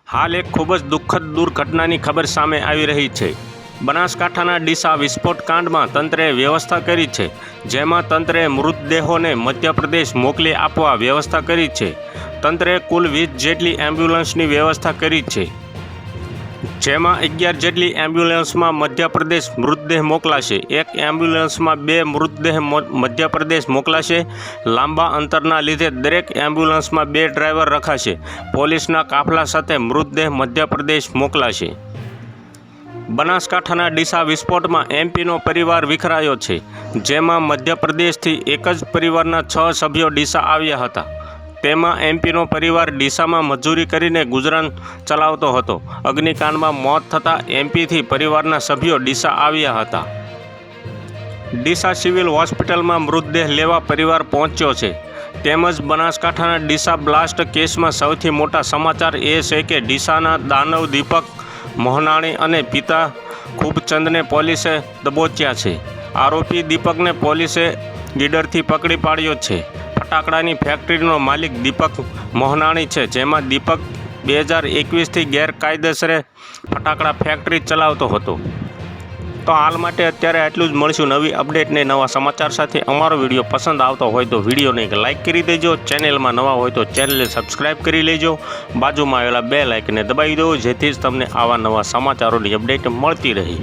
હાલ એક ખૂબ જ દુઃખદ દુર્ઘટનાની ખબર સામે આવી રહી છે। બનાસકાંઠાના ડીસા વિસ્ફોટ કાંડમાં તંત્રે વ્યવસ્થા કરી છે, જેમાં તંત્રે મૃતદેહોને મધ્યપ્રદેશ મોકલી આપવા વ્યવસ્થા કરી છે। તંત્રે કુલ 20 જેટલી એમ્બ્યુલન્સની વ્યવસ્થા કરી છે, જેમાં 11 જેટલી એમ્બ્યુલન્સમાં મધ્યપ્રદેશ મૃતદેહ મોકલાશે। એક એમ્બ્યુલન્સમાં 2 મૃતદેહ મધ્યપ્રદેશ મોકલાશે। લાંબા અંતરના લીધે દરેક એમ્બ્યુલન્સમાં 2 ડ્રાઈવર રખાશે। પોલીસના કાફલા સાથે મૃતદેહ મધ્યપ્રદેશ મોકલાશે। બનાસકાંઠાના ડીસા વિસ્ફોટમાં એમપીનો પરિવાર વિખરાયો છે, જેમાં મધ્યપ્રદેશથી એક જ પરિવારના 6 સભ્યો ડીસા આવ્યા હતા। તેમાં એમપીનો પરિવાર ડીસામાં મજૂરી કરીને ગુજરાન ચલાવતો હતો। અગ્નિકાંડમાં મોત થતાં એમપીથી પરિવારના સભ્યો ડીસા આવ્યા હતા। ડીસા સિવિલ હોસ્પિટલમાં મૃતદેહ લેવા પરિવાર પહોંચ્યો છે। તેમજ બનાસકાંઠાના ડીસા બ્લાસ્ટ કેસમાં સૌથી મોટા સમાચાર એ છે કે ડીસાના દાનવ દીપક મોહનાણી અને પિતા ખૂબચંદને પોલીસે દબોચ્યા છે। આરોપી દીપકને પોલીસે ગીડરથી પકડી પાડ્યો છે। ફટાકડાની ફેક્ટરીનો માલિક દીપક મોહનાણી છે, જેમાં દીપક 2021થી ગેરકાયદેસરે ફટાકડા ફેક્ટરી ચલાવતો હતો। તો હાલ માટે અત્યારે આટલું જ। મળશું નવી અપડેટ ને નવા સમાચાર સાથે। અમારો વિડીયો પસંદ આવતો હોય તો વિડીયોને એક લાઇક કરી દેજો। ચેનલમાં નવા હોય તો ચેનલને સબસ્ક્રાઈબ કરી લેજો। બાજુમાં આવેલા બેલ આઇકનને દબાવી દો, જેથી જ તમને આવા નવા સમાચારોની અપડેટ મળતી રહે।